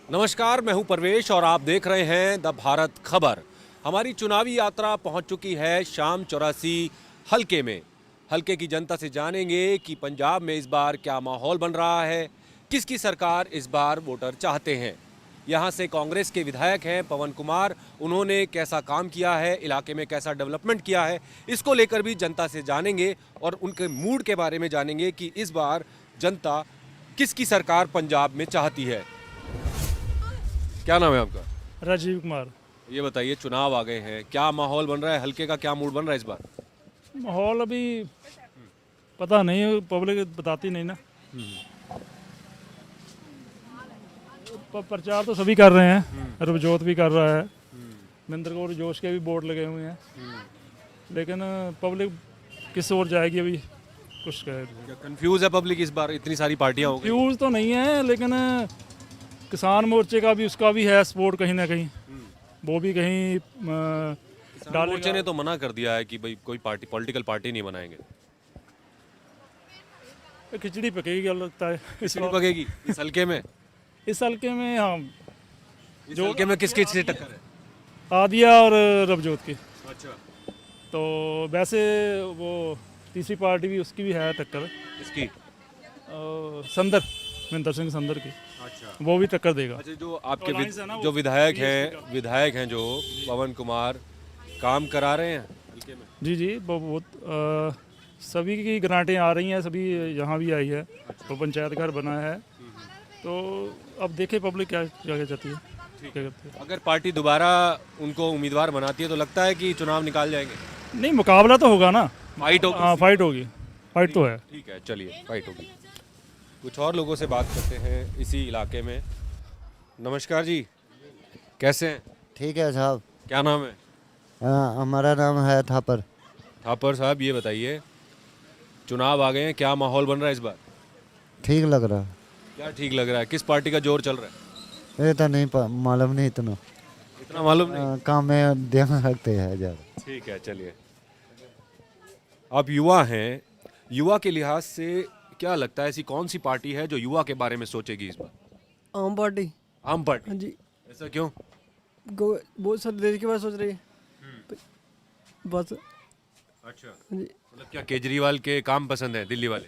नमस्कार, मैं हूं परवेश और आप देख रहे हैं द भारत खबर। हमारी चुनावी यात्रा पहुंच चुकी है शाम 84 हलके में। हलके की जनता से जानेंगे कि पंजाब में इस बार क्या माहौल बन रहा है, किसकी सरकार इस बार वोटर चाहते हैं। यहां से कांग्रेस के विधायक हैं पवन कुमार, उन्होंने कैसा काम किया है, इलाके में कैसा डेवलपमेंट किया है, इसको लेकर भी जनता से जानेंगे और उनके मूड के बारे में जानेंगे कि इस बार जनता किसकी सरकार पंजाब में चाहती है। क्या नाम है आपका? राजीव कुमार। ये बताइए, चुनाव आ गए हैं, क्या माहौल बन रहा है, हल्के का क्या मूड बन रहा है इस बार? माहौल अभी पता नहीं, पब्लिक बताती नहीं ना। प्रचार तो सभी कर रहे हैं, रवजोत भी कर रहा है, महेंद्र गौर जोश के भी बोर्ड लगे हुए हैं, लेकिन पब्लिक किस ओर जाएगी अभी कुछ कहे। कंफ्यूज है पब्लिक इस बार, इतनी सारी पार्टियां हो गई। फ्यूज तो नहीं है, लेकिन किसान मोर्चे का भी उसका भी है सपोर्ट कहीं ना कहीं, वो भी कहीं किसान मोर्चे ने तो मना कर दिया है कि भाई कोई पार्टी पॉलिटिकल पार्टी नहीं बनाएंगे। खिचड़ी पकेगी लगता है इस बार। पकेगी इस हल्के में? इस हल्के में हाँ, इस हल्के में किसकी से टक्कर है? आदिया और रवजोत की। अच्छा, तो वैसे वो तीसरी पार्टी भी उसकी भी है टक्कर, किसकी? संदर, महेंद्र सिंह संदर की। अच्छा, वो भी टक्कर देगा। अच्छा, जो आपके Alliance है ना वो, जो विधायक हैं जो पवन कुमार, काम करा रहे हैं हल्के में? जी जी, बहुत सभी की ग्रांटें आ रही हैं, सभी यहाँ भी आई है। तो पंचायत घर बना है, तो अब देखे पब्लिक क्या क्या चाहती है, क्या करती है। अगर पार्टी दोबारा उनको उम्मीदवार बनाती है तो लगता है कि चुनाव निकाल जाएंगे? नहीं, मुकाबला तो होगा ना। फाइट होगी? हाँ, फाइट होगी, फाइट तो है। ठीक है, चलिए, फाइट होगी। कुछ और लोगों से बात करते हैं इसी इलाके में। नमस्कार जी, कैसे हैं? ठीक है साहब। क्या नाम है? हमारा नाम है थापर। थापर साहब, ये बताइए, चुनाव आ गए हैं, क्या माहौल बन रहा है इस बार? ठीक लग रहा क्या ठीक लग रहा है, किस पार्टी का जोर चल रहा है? है। ये तो नहीं मालूम नहीं इतना। इतना मालूम नहीं? काम में ध्यान रखते हैं ज़्यादा। ठीक है, चलिए। आप युवा हैं, युवा के लिहाज से क्या लगता है, ऐसी कौन सी पार्टी है जो युवा के बारे में सोचेगी इस बार? आम पार्टी। आम पार्टी? हाँ जी, ऐसा क्यों? बहुत सारी देर के बाद सोच रही है बस। अच्छा, हाँ जी, मतलब क्या केजरीवाल के काम पसंद है दिल्ली वाले?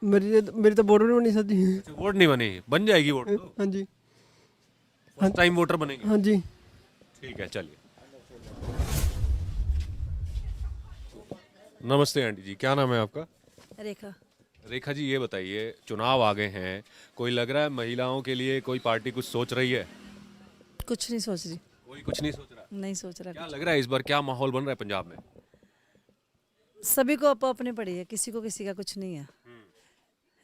मेरी तो वोट नहीं बनी सकती। अच्छा, वोट नहीं बनी, बन जाएगी वोट तो। हाँ जी, फर्स्ट टाइम वोटर बनेगी? हाँ जी। ठीक है, चलिए। नमस्ते आंटी जी, क्या नाम है आपका? रेखा। रेखा जी, ये बताइए, चुनाव आ गए हैं, कोई लग रहा है महिलाओं के लिए कोई पार्टी कुछ सोच रही है? कुछ नहीं सोच रही। कोई कुछ नहीं सोच रहा? नहीं सोच रहा क्या कुछ। लग रहा है इस बार क्या माहौल बन रहा है पंजाब में? सभी को अपने अपने पड़ी है, किसी को किसी का कुछ नहीं है।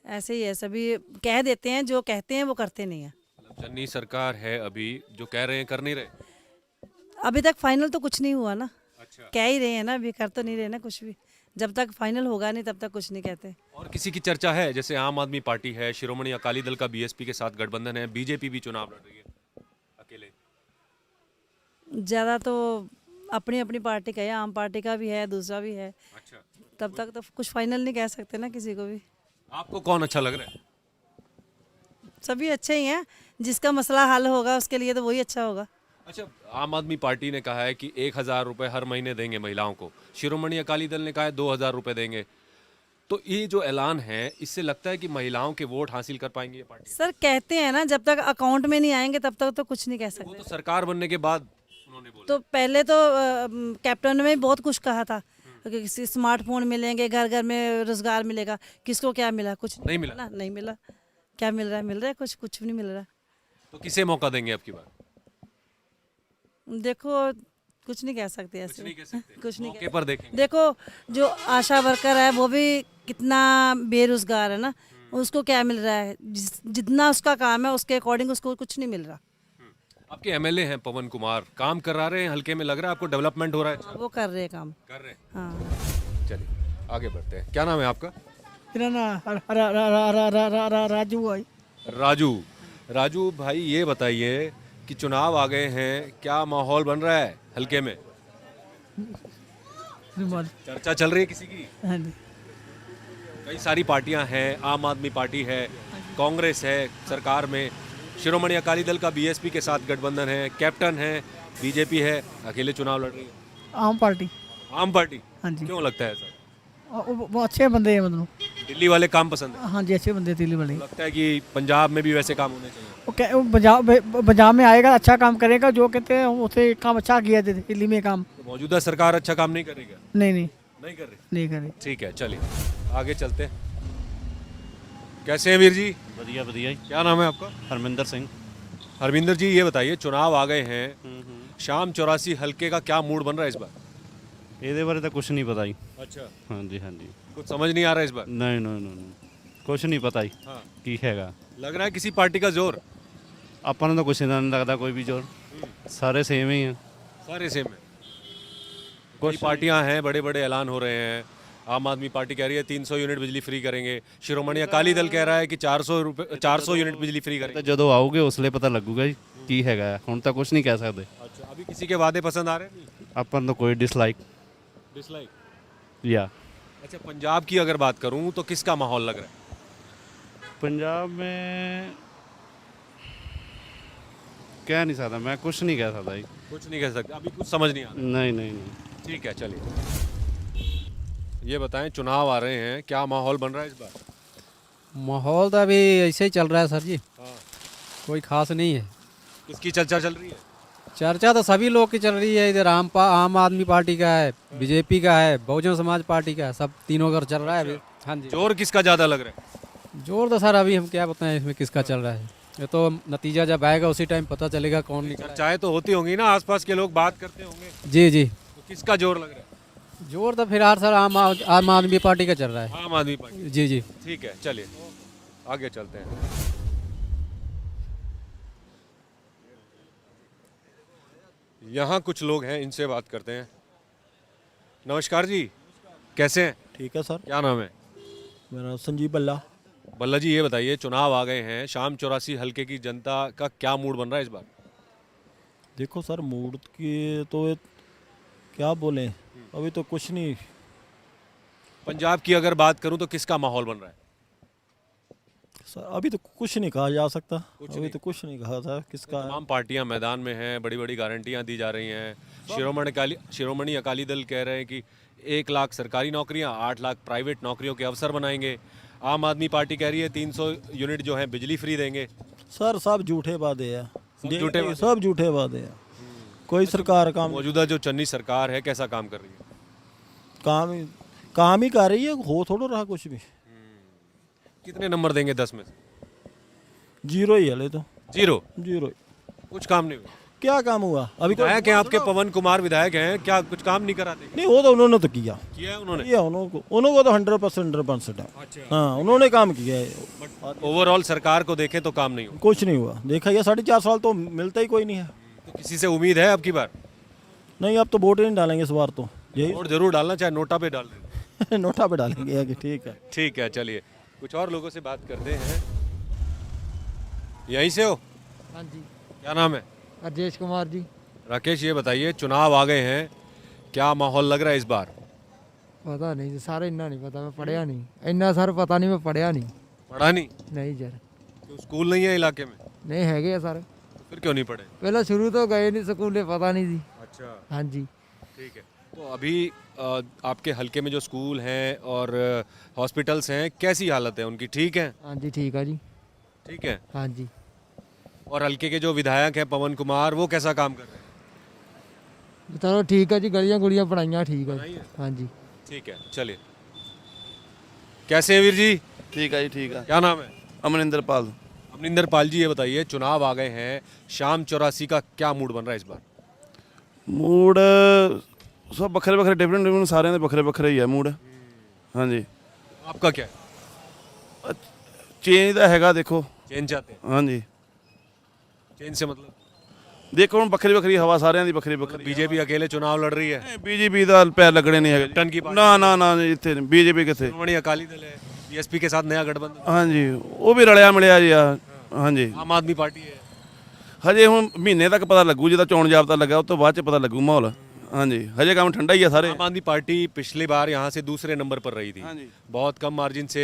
ऐसे ही है, सभी कह देते हैं, जो कहते हैं वो करते नहीं है। मतलब जन्नी सरकार है अभी, जो कह रहे हैं कर नहीं रहे? अभी तक फाइनल तो कुछ नहीं हुआ ना। अच्छा, कह ही रहे हैं ना, अभी कर तो नहीं रहे ना कुछ भी। जब तक फाइनल होगा नहीं तब तक कुछ नहीं कहते। और किसी की चर्चा है? जैसे आम आदमी पार्टी है, शिरोमणि अकाली दल का बीएसपी के साथ गठबंधन है, बीजेपी भी चुनाव लड़ रही है अकेले। ज़्यादा तो अपनी अपनी पार्टी का है, आम पार्टी का भी है, दूसरा भी है। अच्छा, तब तक तो कुछ फाइनल नहीं कह सकते ना किसी को भी। आपको कौन अच्छा लग रहा है? सभी अच्छे ही हैं, जिसका मसला हल होगा उसके लिए तो वही अच्छा होगा। अच्छा, आम आदमी पार्टी ने कहा है कि 1,000 रुपए हर महीने देंगे महिलाओं को, शिरोमणि अकाली दल ने कहा है 2,000 रुपए देंगे। तो ये जो ऐलान है, इससे लगता है कि महिलाओं के वोट हासिल कर पाएंगी ये पार्टी? सर कहते हैं ना, जब तक अकाउंट में नहीं आएंगे तब तक तो कुछ नहीं कह वो सकते। तो सरकार बनने के बाद उन्होंने बोला। तो पहले तो कैप्टन ने भी बहुत कुछ कहा था कि स्मार्टफोन मिलेंगे, घर घर में रोजगार मिलेगा। किसको क्या मिला? कुछ नहीं मिला। ना, नहीं मिला। क्या मिल रहा है? मिल रहा है कुछ? कुछ भी नहीं मिल रहा। तो किसे मौका देंगे अब की बार? देखो, कुछ नहीं कह सकते ऐसे। कुछ नहीं कह सकते, कुछ नहीं मौके पर देखेंगे। देखो, जो आशा वर्कर है वो भी कितना बेरोजगार है ना, उसको क्या मिल रहा है? जितना उसका काम है उसके अकॉर्डिंग उसको कुछ नहीं मिल रहा। आपके एमएलए हैं पवन कुमार, काम करा रहे हैं हल्के में, लग रहा है आपको डेवलपमेंट हो रहा है? अच्छा, वो कर रहे हैं काम। कर रहे हैं। हाँ। चलिए आगे बढ़ते हैं। क्या नाम है आपका? मेरा नाम राजू है। राजू। राजू भाई, ये बताइए कि चुनाव आ गए हैं, क्या माहौल बन रहा है हल्के में? चर्चा चल रही है किसी की? हाँ जी। कई सारी पार्टियां हैं, आम आदमी पार्टी है, कांग्रेस है सरकार में, शिरोमणि अकाली दल का बीएसपी के साथ गठबंधन है, कैप्टन है, बीजेपी है, अकेले चुनाव लड़ रही है आम पार्टी। आम पार्टी। हाँ जी। क्यों लगता है ऐसा? वो अच्छे बंदे हैं मतलब। दिल्ली वाले काम पसंद है? हाँ जी, अच्छे बंदे दिल्ली वाले। लगता है कि पंजाब में भी वैसे काम होने चाहिए? वो पंजाब में आएगा, अच्छा काम करेगा, जो कहते हैं उसे काम अच्छा किया दिल्ली में काम। तो मौजूदा सरकार अच्छा काम नहीं करेगी? नहीं नहीं नहीं कर रही? नहीं करे। ठीक है, चलिए आगे चलते हैं। कैसे हैं वीर जी? ਵਧੀਆ ਵਧੀਆ ਜੀ। क्या नाम है आपका? ਹਰਮਿੰਦਰ ਸਿੰਘ। हरमिंदर जी, ये बताइए, चुनाव आ गए हैं, शाम 84 हल्के का क्या मूड बन रहा है इस बार? ਇਹਦੇ ਬਾਰੇ ਤਾਂ ਕੁਝ ਨਹੀਂ ਪਤਾ ਜੀ। अच्छा, ਹਾਂਜੀ ਹਾਂਜੀ। कुछ समझ नहीं आ रहा इस बार? ਨਹੀਂ ਨਹੀਂ ਨਹੀਂ ਕੁਝ ਨਹੀਂ ਪਤਾ ਜੀ हाँ, ਕੀ ਹੈਗਾ। लग रहा है किसी पार्टी का जोर? ਆਪਾਂ ਨੂੰ ਤਾਂ ਕੁਝ ਨਹੀਂ ਲੱਗਦਾ ਕੋਈ ਵੀ ਜ਼ੋਰ, ਸਾਰੇ ਸੇਮ ਹੀ ਆ। सारे सेम है। कुछ पार्टियां हैं, बड़े बड़े ऐलान हो रहे हैं। आम आदमी पार्टी कह रही है 300 यूनिट बिजली फ्री करेंगे, शिरोमणि अकाली दल कह रहा है कि 400 यूनिट बिजली फ्री ਤਾਂ करेंगे। ਜਦੋਂ ਆਓਗੇ ਉਸਲੇ ਪਤਾ ਲੱਗੂਗਾ ਜੀ ਕੀ ਹੈਗਾ। ਹੁਣ ਤਾਂ ਕੁਝ ਨਹੀਂ ਕਹਿ ਸਕਦੇ। अच्छा, अभी किसी के वादे पसंद आ रहे हैं? ਆਪਾਂ ਨੂੰ ਤਾਂ ਕੋਈ ਡਿਸਲਾਈਕ डिसलाइक। या अच्छा, पंजाब की अगर बात करूं तो किसका माहौल लग रहा है? पंजाब में कह नहीं सकता मैं, कुछ नहीं कह सकता जी। कुछ नहीं कह सकते, अभी कुछ समझ नहीं आ रहा। नहीं नहीं नहीं। ठीक है, चलिए ये बताएं, चुनाव आ रहे हैं, क्या माहौल बन रहा है इस बार? माहौल तो अभी ऐसे ही चल रहा है सर जी, हाँ, कोई खास नहीं है। किसकी चर्चा चल रही है? चर्चा तो सभी लोग की चल रही है, इधर आम आदमी पार्टी का है, बीजेपी का है, बहुजन समाज पार्टी का है, सब तीनों का चल रहा है अभी। हाँ जी। जोर किसका ज्यादा लग रहा है? जोर तो सर अभी हम क्या बताएं इसमें किसका चल रहा है, ये तो नतीजा जब आएगा उसी टाइम पता चलेगा कौन निकला है। चर्चाएं तो होती होंगी ना, आसपास के लोग बात करते होंगे, जी जी। तो किसका जोर लग रहा है? जोर तो फिलहाल सर आम आदमी पार्टी का चल रहा है। आम आदमी पार्टी। जी जी। ठीक है, चलिए आगे चलते हैं। यहाँ कुछ लोग हैं, इनसे बात करते हैं। नमस्कार जी, कैसे हैं? ठीक है सर। क्या नाम है? मेरा नाम संजीव बल्ला। बल्ला जी, ये बताइए, चुनाव आ गए हैं, शाम 84 हल्के की जनता का क्या मूड बन रहा है इस बार? देखो सर, मूड की तो क्या बोलें, अभी तो कुछ नहीं। पंजाब की अगर बात करूं तो किसका माहौल बन रहा है? सर अभी तो कुछ नहीं कहा जा सकता, अभी नहीं। तो कुछ नहीं कहा था किसका। तमाम पार्टियां मैदान में हैं, बड़ी बड़ी गारंटियां दी जा रही हैं। शिरोमणि अकाली दल कह रहे हैं कि 1 लाख सरकारी नौकरियां, 8 लाख प्राइवेट नौकरियों के अवसर बनाएंगे। आम आदमी पार्टी कह रही है 300 यूनिट जो है बिजली फ्री देंगे। सर सब झूठे वादे हैं, झूठे वादे? सब झूठे वादे हैं। कोई सरकार काम मौजूदा जो चन्नी सरकार है, कैसा काम कर रही है? काम ही कर रही है, हो थोड़ा रहा कुछ भी। कितने नंबर देंगे 10 में से? 0 ही हले तो। 0? 0 कुछ काम नहीं हुआ? क्या काम हुआ अभी तो? विधायक हैं आपके, पवन कुमार विधायक हैं, क्या कुछ काम नहीं कराते? नहीं, वो तो उन्होंने तो किया किया है उन्होंने? किया उन्होंने तो 100% है। हाँ, उन्होंने काम किया है। ओवरऑल सरकार को देखें तो काम नहीं हुआ। कुछ नहीं हुआ, देखा गया 4.5 साल तो मिलता ही कोई नहीं है। तो किसी से उम्मीद है अब की बार? नहीं, अब तो वोट ही नहीं डालेंगे इस बार तो, यही वोट जरूर डालना, चाहे नोटा पे डाल दें। नोटा पे डालेंगे आगे। ठीक है। ठीक है, चलिए कुछ और लोगों से बात करते हैं। यहीं से हो? हाँ जी। क्या नाम है? राजेश कुमार जी। राकेश, ये बताइए, चुनाव आ गए हैं, क्या माहौल लग रहा है इस बार? पता नहीं सारे, इन्ना नहीं पता, मैं पढ़िया नहीं, इन्ना सर पता नहीं, मैं पढ़िया नहीं। पढ़ा नहीं? नहीं सर। क्यों, स्कूल नहीं है इलाके में? नहीं है सर। तो फिर क्यों नहीं पढ़े? पहले शुरू तो गए नहीं स्कूल, पता नहीं थी। अच्छा, हाँ जी। ठीक है। तो अभी आपके हलके में जो स्कूल हैं और हॉस्पिटल्स हैं, कैसी हालत है उनकी? ठीक है? हाँ जी, ठीक है जी। ठीक है। हाँ जी। और हलके के जो विधायक हैं पवन कुमार, वो कैसा काम कर रहे हैं? चलो ठीक है जी, गलियाँ गुड़ियाँ पढ़ाइयाँ ठीक है। पढ़ाई है? हाँ जी। ठीक है, चलिए। कैसे हैं वीर जी? ठीक है जी, ठीक है। क्या नाम है? अमरिंदर पाल। अमरिंदर पाल जी, ये बताइए, चुनाव आ गए हैं, शाम 84 का क्या मूड बन रहा है इस बार? मूड सब बखरे बखरे डिफरेंट सारे बखरे बखरे ही है मूड। हाँ जी। आपका क्या है? चेंज तो हैगा, देखो। चेंज चाहते हैं? हाँ जी। चेंज से मतलब? देखो हम बखरी बखरी हवा सारे दी बखरी बखरी। बीजेपी अकेले चुनाव लड़ रही है? बीजेपी का पैर लगने नहीं है। टन की ना ना ना, इतने बीजेपी कितने। शिरोमणि अकाली दल है, बीएसपी के साथ नया गठबंधन। हाँ जी, वो भी रलिया मिलिया जी। हाँ जी। आम आदमी पार्टी है। हजे हम महीने तक पता लगू, जो चोण जाबता लगा उस तो बाद च पता लगू माहौल। हाँ जी हजे काम ठंडा ही है सारे। आम आदमी पार्टी पिछली बार यहाँ से दूसरे नंबर पर रही थी, हाँ जी। बहुत कम मार्जिन से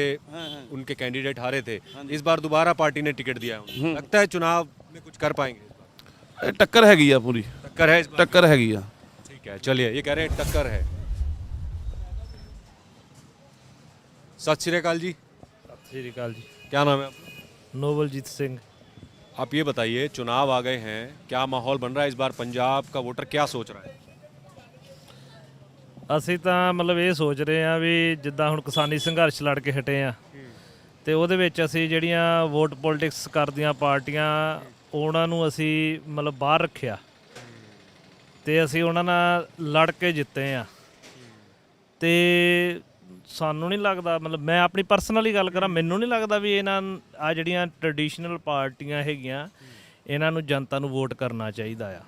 उनके कैंडिडेट हारे थे। इस बार दोबारा पार्टी ने टिकट दिया है उन्हें। लगता है चुनाव में कुछ कर पाएंगे इस बार? टक्कर हैगी आ पूरी, टक्कर है इस बार? टक्कर हैगी आ। ठीक है, चलिए, ये कह रहे हैं टक्कर है। सत श्री अकाल जी, श्री अकाल जी। क्या नाम है आपका? नोबलजीत सिंह। आप ये बताइए, चुनाव आ गए हैं, क्या माहौल बन रहा है इस बार? पंजाब का वोटर क्या सोच रहा है? ਅਸੀਂ ਤਾਂ ਮਤਲਬ ਇਹ ਸੋਚ ਰਹੇ ਹਾਂ ਵੀ ਜਿੱਦਾਂ ਹੁਣ ਕਿਸਾਨੀ ਸੰਘਰਸ਼ ਲੜ ਕੇ ਹਟੇ ਆ ਤੇ ਉਹਦੇ ਵਿੱਚ ਅਸੀਂ ਜਿਹੜੀਆਂ ਵੋਟ ਪੋਲਿਟਿਕਸ ਕਰਦੀਆਂ ਪਾਰਟੀਆਂ ਉਹਨਾਂ ਨੂੰ ਅਸੀਂ ਮਤਲਬ ਬਾਹਰ ਰੱਖਿਆ ਤੇ ਅਸੀਂ ਉਹਨਾਂ ਨਾਲ ਲੜ ਕੇ ਜਿੱਤੇ ਆ ਤੇ ਸਾਨੂੰ ਨਹੀਂ ਲੱਗਦਾ, ਮਤਲਬ ਮੈਂ ਆਪਣੀ ਪਰਸਨਲੀ ਗੱਲ ਕਰਾਂ, ਮੈਨੂੰ ਨਹੀਂ ਲੱਗਦਾ ਵੀ ਇਹਨਾਂ ਆ ਜਿਹੜੀਆਂ ਟ੍ਰੈਡੀਸ਼ਨਲ ਪਾਰਟੀਆਂ ਹੈਗੀਆਂ ਇਹਨਾਂ ਨੂੰ ਜਨਤਾ ਨੂੰ ਵੋਟ ਕਰਨਾ ਚਾਹੀਦਾ ਆ।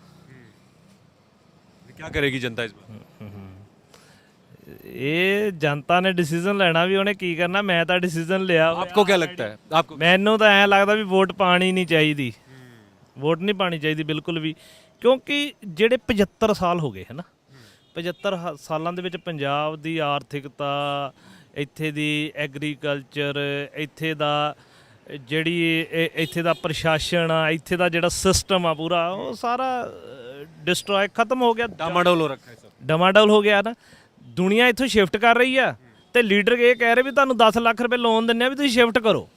क्या करेगी जनता इस बार? ਇਹ ਜਨਤਾ ਨੇ ਡਿਸੀਜਨ ਲੈਣਾ ਵੀ ਉਹਨੇ ਕੀ ਕਰਨਾ। ਮੈਂ ਤਾਂ ਡਿਸੀਜਨ ਲਿਆ। आपको क्या लगता है? आपको ਮੈਨੂੰ ਤਾਂ ਐਂ ਲੱਗਦਾ ਵੀ ਵੋਟ ਪਾਣੀ ਨਹੀਂ ਚਾਹੀਦੀ, ਵੋਟ ਨਹੀਂ ਪਾਣੀ ਚਾਹੀਦੀ ਬਿਲਕੁਲ ਵੀ, ਕਿਉਂਕਿ ਜਿਹੜੇ 75 ਸਾਲ ਹੋ ਗਏ ਹੈ ਨਾ, 75 ਸਾਲਾਂ ਦੇ ਵਿੱਚ ਪੰਜਾਬ ਦੀ ਆਰਥਿਕਤਾ, ਇੱਥੇ ਦੀ ਐਗਰੀਕਲਚਰ, ਇੱਥੇ ਦਾ ਜਿਹੜੀ ਇੱਥੇ ਦਾ ਪ੍ਰਸ਼ਾਸਨ ਆ, ਇੱਥੇ ਦਾ ਜਿਹੜਾ ਸਿਸਟਮ ਆ ਪੂਰਾ, ਉਹ ਸਾਰਾ ਡਿਸਟਰੋਏ ਖਤਮ ਹੋ ਗਿਆ, डामाडोल हो रखा है सब। ਡਮਾਡੋਲ ਹੋ ਗਿਆ ਨਾ। ਦੁਨੀਆ ਇੱਥੋਂ ਸ਼ਿਫਟ ਕਰ ਰਹੀ ਆ ਤੇ ਲੀਡਰ ਇਹ ਕਹਿ ਰਹੇ ਵੀ ਤੁਹਾਨੂੰ 10 ਲੱਖ ਰੁਪਏ ਲੋਨ ਦਿੰਨੇ ਆ ਵੀ ਤੁਸੀਂ ਸ਼ਿਫਟ ਕਰੋ।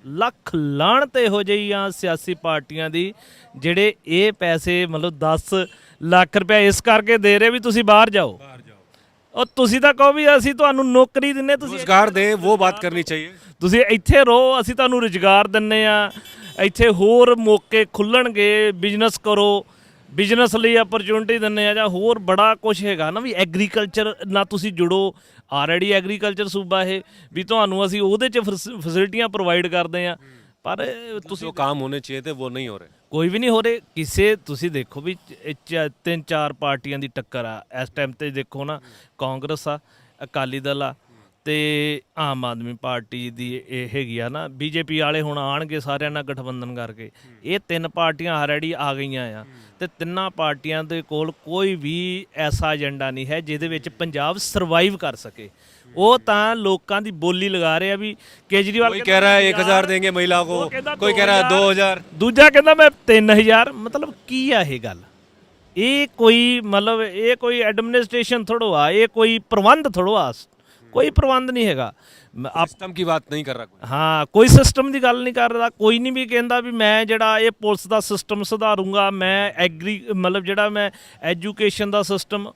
ਲੱਖ ਲਾਹਣਤ ਇਹੋ ਜਿਹੀਆਂ ਸਿਆਸੀ ਪਾਰਟੀਆਂ ਦੀ ਜਿਹੜੇ ਇਹ ਪੈਸੇ ਮਤਲਬ 10 ਲੱਖ ਰੁਪਏ ਇਸ ਕਰਕੇ ਦੇ ਰਹੇ ਵੀ ਤੁਸੀਂ ਬਾਹਰ ਜਾਓ। ਉਹ ਤੁਸੀਂ ਤਾਂ ਕਹੋ ਵੀ ਅਸੀਂ ਤੁਹਾਨੂੰ ਨੌਕਰੀ ਦਿੰਨੇ, ਤੁਸੀਂ रोजगार दें, वो बात करनी चाहिए। ਤੁਸੀਂ ਇੱਥੇ ਰਹੋ, ਅਸੀਂ ਤੁਹਾਨੂੰ ਰੁਜ਼ਗਾਰ ਦਿੰਨੇ ਆ, ਇੱਥੇ ਹੋਰ ਮੌਕੇ ਖੁੱਲਣਗੇ, ਬਿਜ਼ਨਸ ਕਰੋ, ਬਿਜ਼ਨਸ ਲਈ ਅਪਰਚੂਨਿਟੀ ਦਿੰਨੇ ਆ, ਜਾਂ ਹੋਰ ਬੜਾ ਕੁਝ ਹੈਗਾ ਨਾ ਵੀ ਐਗਰੀਕਲਚਰ ਨਾਲ ਤੁਸੀਂ ਜੁੜੋ। ਆਲਰੇਡੀ ਐਗਰੀਕਲਚਰ ਸੂਬਾ ਇਹ ਵੀ ਤੁਹਾਨੂੰ ਅਸੀਂ ਉਹਦੇ 'ਚ ਫੈਸਿਲਿਟੀਆਂ ਪ੍ਰੋਵਾਈਡ ਕਰਦੇ ਆ, ਪਰ ਤੁਸੀਂ जो काम होने चाहिए थे वो नहीं हो रहे। ਕੋਈ ਵੀ ਨਹੀਂ ਹੋ ਰਹੇ ਕਿਸੇ। ਤੁਸੀਂ ਦੇਖੋ ਵੀ 3-4 ਪਾਰਟੀਆਂ ਦੀ ਟੱਕਰ ਆ ਇਸ ਟਾਈਮ ਤੇ। ਦੇਖੋ ਨਾ, ਕਾਂਗਰਸ ਆ, ਅਕਾਲੀ ਦਲ ਆ ਤੇ ਆਮ ਆਦਮੀ ਪਾਰਟੀ ਦੀ ਇਹ ਹੈਗੀ ਆ ਨਾ। ਬੀਜੇਪੀ ਵਾਲੇ ਹੁਣ ਆਣਗੇ ਸਾਰਿਆਂ ਨਾਲ ਗਠਬੰਧਨ ਕਰਕੇ। ਇਹ 3 ਪਾਰਟੀਆਂ ਆਲਰੇਡੀ ਆ ਗਈਆਂ ਆ ਤੇ ਤਿੰਨਾਂ ਪਾਰਟੀਆਂ ਦੇ ਕੋਲ ਕੋਈ ਵੀ ਐਸਾ ਏਜੰਡਾ ਨਹੀਂ ਹੈ ਜਿਹਦੇ ਵਿੱਚ ਪੰਜਾਬ ਸਰਵਾਈਵ ਕਰ ਸਕੇ। ਉਹ ਤਾਂ ਲੋਕਾਂ ਦੀ ਬੋਲੀ ਲਗਾ ਰਹੇ ਆ ਵੀ ਕੇਜਰੀਵਾਲ कोई कह रहा है 1000 देंगे महिला को, कोई कह रहा है 2000, ਦੂਜਾ ਕਹਿੰਦਾ ਮੈਂ 3000। ਮਤਲਬ ਕੀ ਆ ਇਹ ਗੱਲ? ਇਹ ਕੋਈ ਮਤਲਬ ਇਹ ਕੋਈ ਐਡਮਿਨਿਸਟ੍ਰੇਸ਼ਨ ਥੋੜੋ ਆ, ਇਹ ਕੋਈ ਪ੍ਰਬੰਧ ਥੋੜੋ ਆ, ਕੋਈ ਪ੍ਰਬੰਧ ਨਹੀਂ ਹੈਗਾ। सिस्टम की बात नहीं कर रहा कोई। ਹਾਂ, ਕੋਈ ਸਿਸਟਮ ਦੀ ਗੱਲ ਨਹੀਂ ਕਰਦਾ। ਕੋਈ ਨਹੀਂ ਵੀ ਕਹਿੰਦਾ ਵੀ ਮੈਂ ਜਿਹੜਾ ਇਹ ਪੁਲਿਸ ਦਾ ਸਿਸਟਮ ਸੁਧਾਰੂੰਗਾ, ਮੈਂ ਮਤਲਬ ਜਿਹੜਾ ਮੈਂ ਐਜੂਕੇਸ਼ਨ ਦਾ ਸਿਸਟਮ,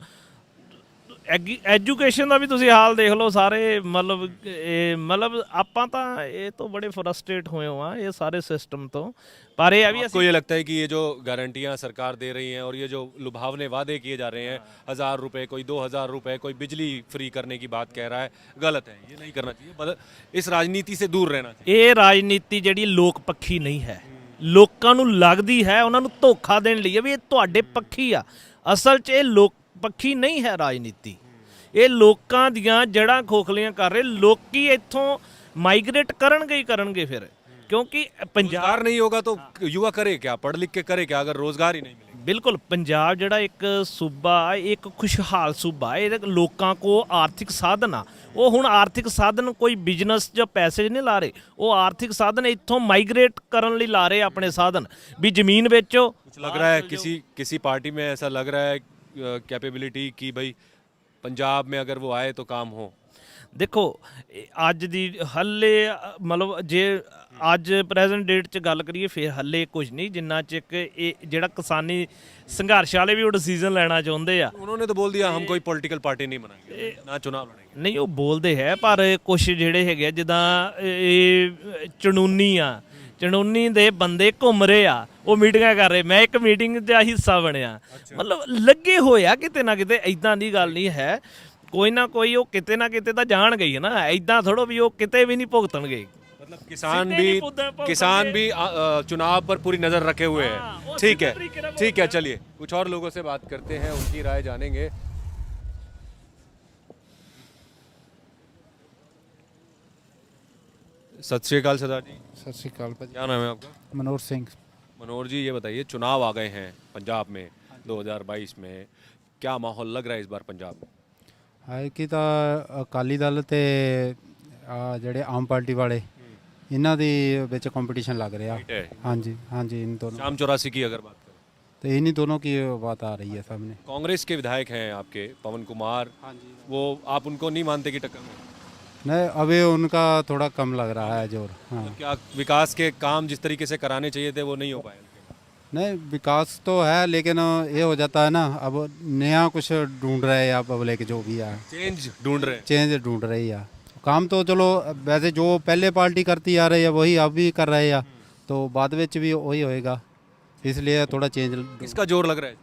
ਐਜੂਕੇਸ਼ਨ ਦਾ ਵੀ ਤੁਸੀਂ ਹਾਲ ਦੇਖ ਲਓ ਸਾਰੇ। ਮਤਲਬ ਆਪਾਂ ਤਾਂ ਇਹ ਤੋਂ ਬੜੇ ਫਰਸਟ੍ਰੇਟ ਹੋਏ ਆ ਇਹ ਸਾਰੇ ਸਿਸਟਮ ਤੋਂ। ਪਰ ਇਹ ਆ ਵੀ आपको ये लगता है कि ये जो गारंटियां सरकार दे रही हैं और ये जो लुभावने वादे किए जा रहे हैं, 1000 रुपए, कोई 2000 रुपए, कोई बिजली फ्री करने की बात कह रहा है, गलत है? ये नहीं करना चाहिए, इस राजनीति से दूर रहना चाहिए। ਇਹ ਰਾਜਨੀਤੀ ਜਿਹੜੀ ਲੋਕ ਪੱਖੀ ਨਹੀਂ ਹੈ, ਲੋਕਾਂ ਨੂੰ ਲੱਗਦੀ ਹੈ ਉਹਨਾਂ ਨੂੰ ਧੋਖਾ ਦੇਣ ਲਈ ਵੀ ਇਹ ਤੁਹਾਡੇ ਪੱਖੀ ਆ। ਅਸਲ 'ਚ ਇਹ ਲੋਕ ਪੱਖੀ ਨਹੀਂ ਹੈ ਰਾਜਨੀਤੀ। ਇਹ ਲੋਕਾਂ ਦੀਆਂ ਜੜ੍ਹਾਂ ਖੋਖਲੀਆਂ ਕਰ ਰਹੇ। ਲੋਕੀ ਇੱਥੋਂ ਮਾਈਗ੍ਰੇਟ ਕਰਨਗੇ ਹੀ ਕਰਨਗੇ ਫਿਰ, ਕਿਉਂਕਿ ਪੰਜਾਬ रोजगार नहीं होगा तो युवा करे क्या, पढ़ लिख के करे क्या, अगर रोजगार ही नहीं मिलेगा? ਬਿਲਕੁਲ ਪੰਜਾਬ ਜਿਹੜਾ ਇੱਕ ਸੂਬਾ, ਇੱਕ ਖੁਸ਼ਹਾਲ ਸੂਬਾ, ਇਹ ਲੋਕਾਂ ਕੋ ਆਰਥਿਕ ਸਾਧਨ ਆ। ਉਹ ਹੁਣ ਆਰਥਿਕ ਸਾਧਨ ਕੋਈ ਬਿਜ਼ਨਸ ਜਾਂ ਪੈਸੇ ਨਹੀਂ ਲਾ ਰਹੇ, ਉਹ ਆਰਥਿਕ ਸਾਧਨ ਇੱਥੋਂ ਮਾਈਗ੍ਰੇਟ ਕਰਨ ਲਈ ਲਾ ਰਹੇ ਆਪਣੇ ਸਾਧਨ ਵੀ ਜ਼ਮੀਨ ਵੇਚੋ। कुछ लग रहा है किसी पार्टी में ऐसा लग रहा है कैपेबिलिटी कि भाई पंजाब में अगर वो आए तो काम हो? ਦੇਖੋ ਅੱਜ ਦੀ ਹੱਲੇ ਮਤਲਬ ਜੇ ਅੱਜ ਪ੍ਰੈਜ਼ੈਂਟ ਡੇਟ 'ਚ ਗੱਲ ਕਰੀਏ ਫਿਰ ਹੱਲੇ ਕੁਝ ਨਹੀਂ, ਜਿੰਨਾ ਚਿਕ ਇਹ ਜਿਹੜਾ ਕਿਸਾਨੀ ਸੰਘਰਸ਼ ਵਾਲੇ ਵੀ ਉਹ ਡਿਸੀਜਨ ਲੈਣਾ ਚਾਹੁੰਦੇ ਆ। उन्होंने तो बोल दिया हम कोई पॉलिटिकल पार्टी नहीं बनाएंगे, ना चुनाव लड़ेंगे। ਨਹੀਂ, ਉਹ ਬੋਲਦੇ ਹੈ ਪਰ ਕੁਝ ਜਿਹੜੇ ਹੈਗੇ ਆ ਜਿੱਦਾਂ ਇਹ ਚਣੂਨੀ ਆ, ਚਣੂਨੀ ਦੇ ਬੰਦੇ ਘੁੰਮ ਰਹੇ ਆ, ਉਹ ਮੀਟਿੰਗਾਂ ਕਰ ਰਹੇ। ਮੈਂ ਇੱਕ ਮੀਟਿੰਗ ਦਾ ਹਿੱਸਾ ਬਣਿਆ। ਮਤਲਬ ਲੱਗੇ ਹੋਏ ਆ ਕਿਤੇ ਨਾ ਕਿਤੇ, ਐਦਾਂ ਦੀ ਗੱਲ ਨਹੀਂ ਹੈ। ਕੋਈ ਨਾ ਕੋਈ ਉਹ ਕਿਤੇ ਨਾ ਕਿਤੇ ਤਾਂ ਜਾਣਗੇ ਹੀ ਨਾ, ਐਦਾਂ ਥੋੜੋ ਵੀ ਉਹ ਕਿਤੇ ਵੀ ਨਹੀਂ ਭੁਗਤਣਗੇ। मतलब किसान भी चुनाव पर पूरी नजर रखे हुए हैं। ठीक है, चलिए कुछ और लोगों से बात करते हैं, उनकी राय जानेंगे। सत श्री अकाल सरदार जी। ਸਤਿ ਸ਼੍ਰੀ ਅਕਾਲ ਭਾਜੀ। क्या नाम है आपका? ਮਨੋਹਰ ਸਿੰਘ। मनोहर जी, ये बताइए, चुनाव आ गए हैं पंजाब में 2022 में, क्या माहौल लग रहा है इस बार पंजाब में? है कि ਤਾਂ ਅਕਾਲੀ ਦਲ ਤੇ ਜਿਹੜੇ ਆਮ ਪਾਰਟੀ ਵਾਲੇ ਇਹਨਾਂ ਦੀ ਵਿੱਚ ਕੰਪੀਟੀਸ਼ਨ ਲੱਗ ਰਿਹਾ। Right है। ਹਾਂਜੀ ਹਾਂਜੀ इन दोनों शाम चौरासी की अगर बात करें तो इन्हीं दोनों की बात आ रही है सामने। कांग्रेस के विधायक हैं आपके पवन कुमार, वो आप उनको नहीं मानते कि टक्कर में? नहीं अभी उनका थोड़ा कम लग रहा है जोर। हाँ क्या विकास के काम जिस तरीके से कराने चाहिए थे वो नहीं हो पाए? नहीं विकास तो है लेकिन ये हो जाता है ना, अब नया कुछ ढूंढ रहे हैं पब्लिक जो भी है, चेंज ढूंढ रहे हैं। चेंज ढूंढ रही है। काम तो चलो वैसे जो पहले पार्टी करती आ रही है वही अब भी कर रहे हैं, तो बाद में भी वही होएगा, इसलिए थोड़ा चेंज। किसका जोर लग रहा है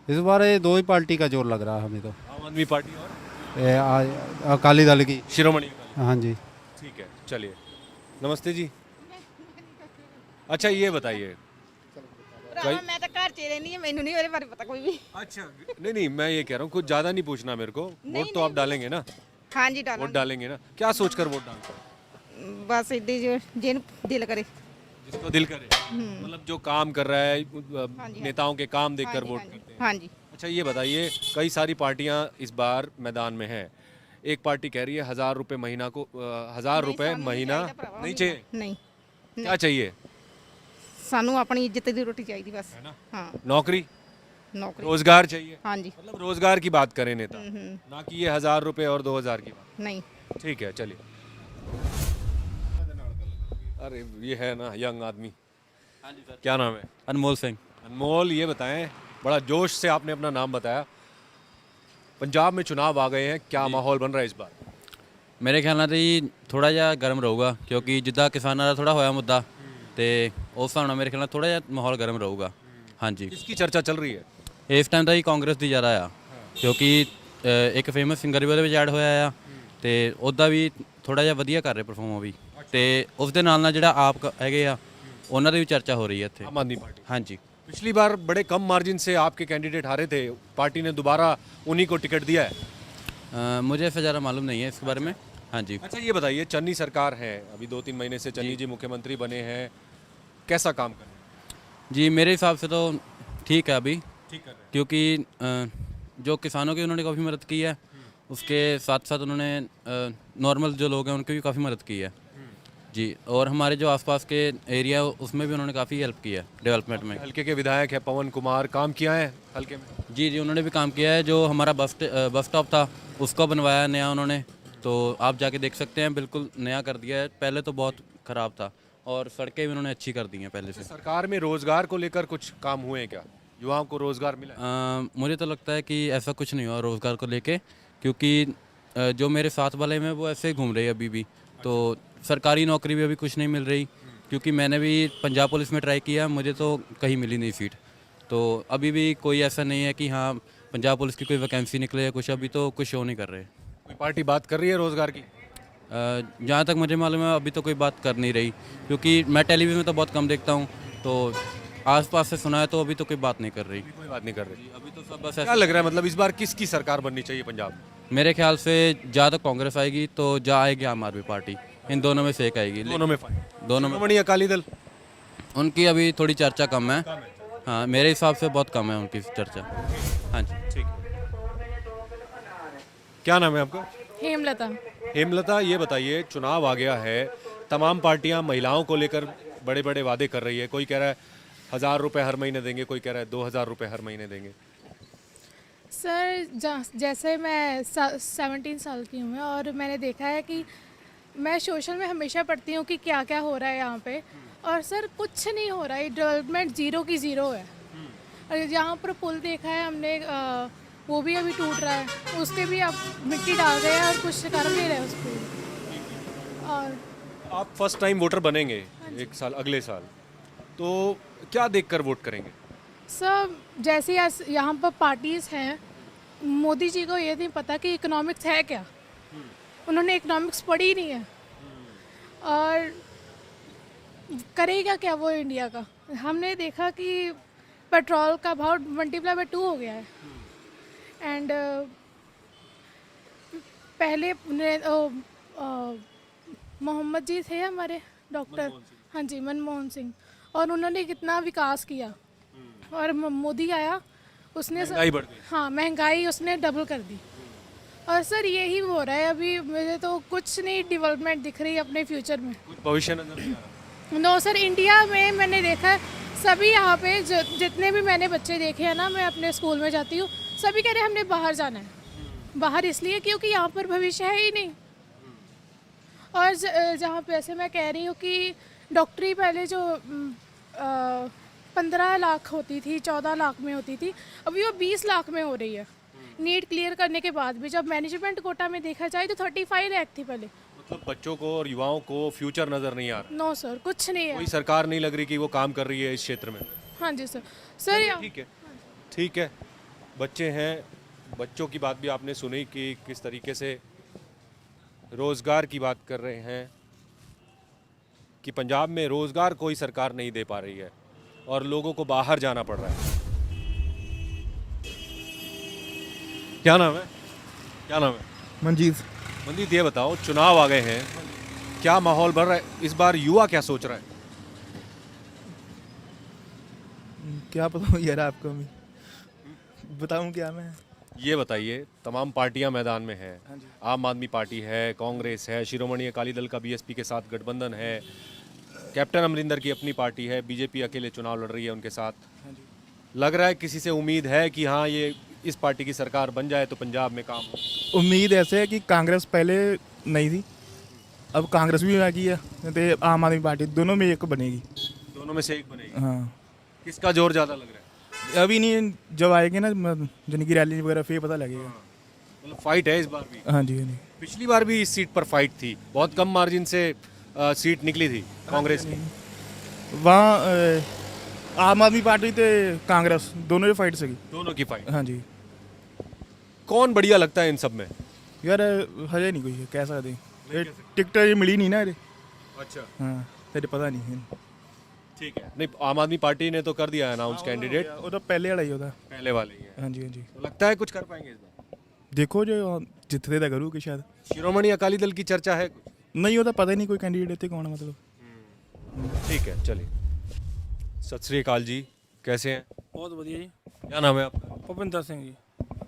इस बार ये दो ही पार्टी का जोर लग रहा है हमें तो, आम आदमी पार्टी और ये अकाली दल की। शिरोमणि अकाली दल। हाँ जी ठीक है चलिए, नमस्ते जी। अच्छा ये बताइए, मैं तो घर च रहनी है, मैनू नहीं मेरे बारे पता कोई भी। अच्छा नहीं मैं ये कह रहा हूँ कुछ ज़्यादा नहीं पूछना मेरे को, वोट तो आप डालेंगे ना? हाँ जी वोट डालेंगे ना? क्या सोचकर वोट डालते हैं? बस इड्डी जो जिन दिल करे। जिसको दिल करे, मतलब जो काम कर रहा है नेताओं के काम देखकर वोट करते हैं। हाँ जी। अच्छा ये बताइए, कई सारी पार्टियां इस बार मैदान में हैं। एक पार्टी कह रही है 1000 रुपये महीना को 1000 रुपये महीना नहीं चाहिए। नहीं क्या चाहिए? सानू अपनी इज्जत दी रोटी चाहिए बस। हाँ नौकरी, नौकरी, रोजगार चाहिए। हाँ जी। मतलब रोजगार की बात करें नेता, ना कि ये 1000 रुपये और 2000 की बात। नहीं ठीक है चलिए। अरे ये है ना यंग आदमी, क्या नाम है? अनमोल सिंह। अनमोल ये बताएं, बड़ा जोश से आपने अपना नाम बताया, पंजाब में चुनाव आ गए हैं, क्या माहौल बन रहा है इस बार? ਮੇਰੇ ਖਿਆਲ ਨਾਲ ਜੀ ਥੋੜਾ ਜਿਹਾ ਗਰਮ ਰਹੂਗਾ, ਕਿਉਂਕਿ ਜਿੱਦਾਂ ਕਿਸਾਨਾਂ ਦਾ ਥੋੜਾ ਹੋਇਆ ਮੁੱਦਾ ਤੇ ਉਸ ਹਿਸਾਬ ਨਾਲ ਮੇਰੇ ਖਿਆਲ ਨਾਲ ਥੋੜਾ ਜਿਹਾ ਮਾਹੌਲ ਗਰਮ ਰਹੂਗਾ। ਹਾਂਜੀ किसकी चर्चा चल रही है? ਇਸ ਟਾਈਮ ਤਾਂ ਜੀ ਕਾਂਗਰਸ ਦੀ ਜ਼ਿਆਦਾ ਆ, ਕਿਉਂਕਿ ਇੱਕ ਫੇਮਸ ਸਿੰਗਰ ਵੀ ਉਹਦੇ ਵਿੱਚ ਐਡ ਹੋਇਆ ਆ ਤੇ ਉਹਦਾ ਵੀ ਥੋੜਾ ਜਿਹਾ ਵਧੀਆ ਕਰ ਰਿਹਾ ਪਰਫਾਰਮ ਉਹ ਵੀ, ਤੇ ਉਸ ਦੇ ਨਾਲ ਨਾਲ ਜਿਹੜਾ ਆਪ ਹੈਗੇ ਆ ਉਹਨਾਂ ਦੀ ਵੀ ਚਰਚਾ ਹੋ ਰਹੀ ਹੈ ਇੱਥੇ। आम आदमी पार्टी ਹਾਂਜੀ पिछली बार बड़े कम मार्जिन से आपके कैंडिडेट हारे थे, पार्टी ने दोबारा उन्हीं को टिकट दिया है। मुझे ऐसा ज़्यादा मालूम नहीं है इसके बारे में। हाँ जी। अच्छा ये बताइए, चन्नी सरकार है अभी 2-3 महीने से, चन्नी जी मुख्यमंत्री बने हैं, कैसा काम कर रहे हैं? जी मेरे हिसाब से तो ठीक है अभी, ठीक कर रहे हैं। क्योंकि जो किसानों की उन्होंने काफ़ी मदद की है, उसके साथ साथ उन्होंने नॉर्मल जो लोग हैं उनकी भी काफ़ी मदद की है जी, और हमारे जो आसपास के एरिया उसमें भी उन्होंने काफ़ी हेल्प की है डेवलपमेंट में। हल्के के विधायक है पवन कुमार, काम किया है हल्के में? जी जी उन्होंने भी काम किया है, जो हमारा बस स्टॉप था उसको बनवाया नया उन्होंने, तो आप जाके देख सकते हैं, बिल्कुल नया कर दिया है, पहले तो बहुत ख़राब था, और सड़कें भी उन्होंने अच्छी कर दी हैं पहले से। सरकार में रोजगार को लेकर कुछ काम हुए हैं क्या? युवाओं को रोजगार मिला? मुझे तो लगता है कि ऐसा कुछ नहीं हुआ रोज़गार को लेके, क्योंकि जो मेरे साथ वाले हैं वो ऐसे ही घूम रहे हैं अभी भी, तो सरकारी नौकरी भी अभी कुछ नहीं मिल रही, क्योंकि मैंने भी पंजाब पुलिस में ट्राई किया, मुझे तो कहीं मिली नहीं सीट, तो अभी भी कोई ऐसा नहीं है कि हाँ पंजाब पुलिस की कोई वैकेंसी निकले या कुछ, अभी तो कुछ शो नहीं कर रहे। कोई पार्टी बात कर रही है रोजगार की? जहाँ तक मुझे मालूम है अभी तो कोई बात कर नहीं रही, क्योंकि मैं टेलीविज़न में तो बहुत कम देखता हूँ, तो आसपास से सुना है तो अभी तो कोई बात नहीं कर रही। कोई बात नहीं कर रही। अभी तो सब बस क्या लग रहा है, मतलब इस बार किसकी सरकार बननी चाहिए पंजाब में? मेरे ख्याल से जहाँ तक कांग्रेस आएगी तो जहाँ आएगी आम आदमी पार्टी, इन दोनों में से एक आएगी। दोनों में फाइट? दोनों में शिरोमणि अकाली दल उनकी अभी थोड़ी चर्चा कम है। हाँ मेरे हिसाब से बहुत कम है उनकी चर्चा। हाँ जी ठीक। क्या नाम है आपका? हेमलता। हेमलता ये बताइए, चुनाव आ गया है, तमाम पार्टियां महिलाओं को लेकर बड़े बड़े वादे कर रही है, कोई कह रहा है 1000 रुपये हर महीने देंगे, कोई कह रहा है 2000 रुपये हर महीने देंगे। सर जैसे मैं 17 साल की हूँ और मैंने देखा है कि मैं सोशल में हमेशा पढ़ती हूँ कि क्या क्या हो रहा है यहाँ पे, और सर कुछ नहीं हो रहा है, डेवलपमेंट ज़ीरो की ज़ीरो है। और यहाँ पर पुल देखा है हमने, वो भी अभी टूट रहा है, उस पर भी आप मिट्टी डाल रहे हैं और कुछ कर नहीं रहे उस पर। और आप फर्स्ट टाइम वोटर बनेंगे एक साल अगले साल, तो क्या देखकर वोट करेंगे? सर जैसे यहाँ पर पार्टीज़ हैं, मोदी जी को ये नहीं पता कि इकोनॉमिक्स है क्या, उन्होंने इकोनॉमिक्स पढ़ी नहीं है, और करेगा क्या वो इंडिया का। हमने देखा कि पेट्रोल का भाव × 2 हो गया है, एंड पहले मोहम्मद जी थे हमारे डॉक्टर, हाँ जी मनमोहन सिंह, और उन्होंने कितना विकास किया, और मोदी आया उसने महंगाई बढ़ गई। हाँ, महंगाई उसने डबल कर दी। और सर यही हो रहा है अभी, मुझे तो कुछ नहीं डेवलपमेंट दिख रही अपने फ्यूचर में। कुछ भविष्य नजर नहीं आ रहा। नो सर, इंडिया में मैंने देखा है सभी यहाँ पे जितने भी मैंने बच्चे देखे हैं ना, मैं अपने स्कूल में जाती हूँ, सभी कह रहे हैं हमने बाहर जाना है। बाहर इसलिए क्योंकि यहाँ पर भविष्य है ही नहीं। और जहाँ पे ऐसे मैं कह रही हूँ कि डॉक्टरी पहले जो 15 लाख होती थी, 14 लाख में होती थी, अभी वो 20 लाख में हो रही है। नीट क्लियर करने के बाद भी जब मैनेजमेंट कोटा में देखा जाए तो 35 लाख थी पहले। मतलब बच्चों को और युवाओं को फ्यूचर नजर नहीं आ रहा। नो सर, कुछ नहीं है। कोई सरकार नहीं लग रही कि वो काम कर रही है इस क्षेत्र में। हाँ जी सर। सर ठीक है, ठीक है। बच्चे हैं, बच्चों की बात भी आपने सुनी कि किस तरीके से रोज़गार की बात कर रहे हैं कि पंजाब में रोज़गार कोई सरकार नहीं दे पा रही है और लोगों को बाहर जाना पड़ रहा है। क्या नाम है? क्या नाम है? मंजीत। मंजीत, ये बताओ, चुनाव आ गए हैं, क्या माहौल बन रहा है इस बार? युवा क्या सोच रहा है? क्या पता यार आपको, मैं बताऊं क्या मैं? ये बताइए, तमाम पार्टियां मैदान में हैं। आम आदमी पार्टी है, कांग्रेस है, शिरोमणि अकाली दल का बीएसपी के साथ गठबंधन है, कैप्टन अमरिंदर की अपनी पार्टी है, बीजेपी अकेले चुनाव लड़ रही है उनके साथ। लग रहा है किसी से उम्मीद है कि हाँ, ये इस पार्टी की सरकार बन जाए तो पंजाब में काम हो? उम्मीद ऐसे है कि कांग्रेस पहले नहीं थी, अब कांग्रेस भी आ गई है, तो आम आदमी पार्टी, दोनों में एक बनेगी। दोनों में से एक बनेगी। हाँ। किसका जोर ज़्यादा लग रहा है? अभी नहीं, जब आएगी ना जन की रैली वगैरह फिर पता लगेगा। मतलब फाइट है इस बार भी? हाँ जी, हाँ जी। पिछली बार भी इस सीट पर फाइट थी, बहुत कम मार्जिन से सीट निकली थी कांग्रेस की। वहाँ आम आदमी पार्टी ते कांग्रेस दोनों ही फाइट सकी। दोनों की फाइट। हाँ जी। कौन बढ़िया लगता है इन सब में? यार हजे नहीं कोई कह सकते, टिकट ये मिली नहीं ना अरे। अच्छा। हाँ, तेरे पता नहीं है। ठीक है। नहीं, आम आदमी पार्टी ने तो कर दिया अनाउंस कैंडिडेट। वो तो पहले वाला ही होता। पहले वाले ही है। हाँ जी, हाँ जी। तो लगता है कुछ कर पाएंगे इस बार? देखो जो जितने तक करूँ कि शायद। शिरोमणि अकाली दल की चर्चा है कुछ? नहीं होता, पता ही नहीं कोई कैंडिडेट थे कौन है मतलब। ठीक है, चलिए। सत श्री अकाल जी, कैसे हैं? बहुत बढ़िया जी। क्या नाम है आपका? भूपिंदर सिंह जी।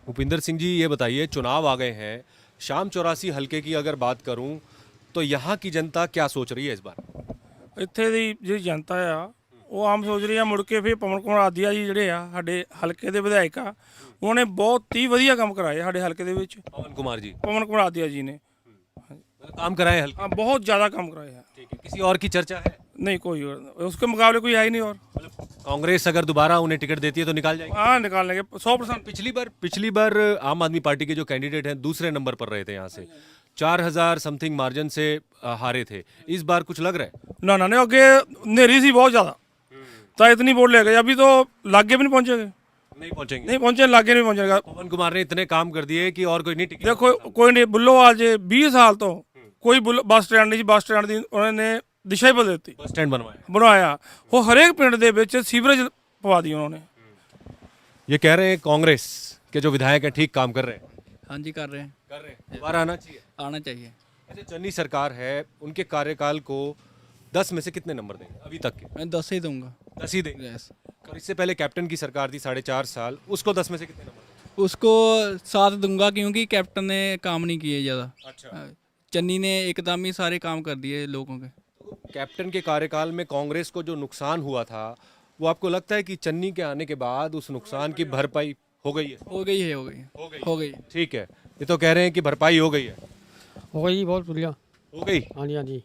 भूपिंदर सिंह जी, ये बताइए, चुनाव आ गए हैं, शाम 84 हल्के की अगर बात करूं तो यहाँ की जनता क्या सोच रही है इस बार? ਇੱਥੇ ਦੀ ਜਿਹੜੀ ਜਨਤਾ ਆ ਉਹ ਆਮ ਸੋਚ ਰਹੀ ਆ ਮੁੜ ਕੇ ਫਿਰ ਪਵਨ ਕੁਮਾਰ ਆਦੀਆ ਜੀ ਜਿਹੜੇ ਆ ਸਾਡੇ ਹਲਕੇ ਦੇ ਵਿਧਾਇਕ ਆ, ਉਹਨਾਂ ਨੇ ਬਹੁਤ ਹੀ ਵਧੀਆ ਕੰਮ ਕਰਾਏ ਸਾਡੇ ਹਲਕੇ ਦੇ ਵਿੱਚ। पवन कुमार जी पवन कुमार आदिया जी ने काम कराए हल्के? हाँ, बहुत ज़्यादा काम कराए हैं। ठीक है। किसी और की चर्चा है? नहीं, कोई और उसके मुकाबले कोई है ही नहीं। और कांग्रेस अगर दोबारा उन्हें टिकट देती है तो निकाल जाएगी? हाँ, निकाल लेंगे 100%। पिछली बार आम आदमी पार्टी के जो कैंडिडेट हैं दूसरे नंबर पर रहे थे, यहाँ से 4000 समथिंग मार्जिन से हारे थे। इस बार कुछ लग रहा है? ना ना नहीं, अगे नेरी सी बहुत ज़्यादा, तो इतनी वोट ले गए, अभी तो लागे भी नहीं पहुँचेंगे। नहीं पहुंचेंगे? नहीं पहुँचे, लागे नहीं पहुँचेगा। पवन कुमार ने इतने काम कर दिए कि और कोई नहीं टिके। देखो कोई नहीं, बुल्लोवाल जे 20 साल तो कोई बस स्टैंड नहीं, बस स्टैंड की उन्होंने दिशा ही बदल दी। बस स्टैंड ਬਣਾਇਆ ਉਹ ਹਰੇਕ ਪਿੰਡ ਦੇ ਵਿੱਚ ਸੀਵਰੇਜ ਪਵਾ दी उन्होंने। ये कह रहे हैं कांग्रेस के जो विधायक हैं ठीक काम कर रहे हैं। हाँ जी, कर रहे हैं। दोबारा आना चाहिए? आना चाहिए। अच्छा, चन्नी सरकार है, उनके कार्यकाल को 10 में से कितने नंबर देंगे अभी तक के? मैं 10 ही दूंगा। 10 ही देंगे? और इससे पहले कैप्टन की सरकार थी 4.5 साल, उसको 10 में से कितने नंबर? उसको 7 दूंगा क्योंकि कैप्टन ने काम नहीं किए ज़्यादा। अच्छा। चन्नी ने एकदम ही सारे काम कर दिए लोगों के। कैप्टन के कार्यकाल में कांग्रेस को जो नुकसान हुआ था, वो आपको लगता है कि चन्नी के आने के बाद उस नुकसान की भरपाई हो गई है? हो गई है, हो गई है, हो गई। हो गई। ठीक है। ये तो कह रहे हैं कि भरपाई हो गई है। हो गई, बहुत बढ़िया हो गई? हाँ जी, हाँ जी।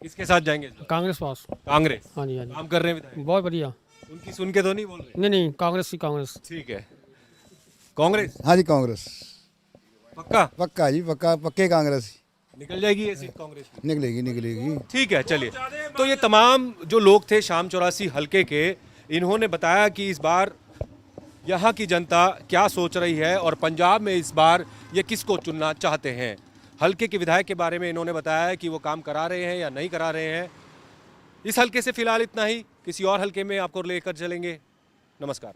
किसके साथ जाएंगे? कांग्रेस पास। कांग्रेस? हाँ जी, हाँ जी। काम कर रहे हैं विधायक? बहुत बढ़िया। उनकी सुन के तो नहीं बोल रहे? नहीं नहीं, कांग्रेस ही कांग्रेस। ठीक है। कांग्रेस? हाँ जी, कांग्रेस पक्का? पक्का जी, पक्का, पक्के कांग्रेस निकल जाएगी ये सीट कांग्रेस की? निकलेगी, निकलेगी। ठीक है, चलिए। तो ये तमाम जो लोग थे शाम 84 हल्के के, इन्होंने बताया कि इस बार यहाँ की जनता क्या सोच रही है और पंजाब में इस बार ये किसको चुनना चाहते हैं। हल्के के विधायक के बारे में इन्होंने बताया कि वो काम करा रहे हैं या नहीं करा रहे हैं। इस हल्के से फिलहाल इतना ही, किसी और हल्के में आपको लेकर चलेंगे। नमस्कार।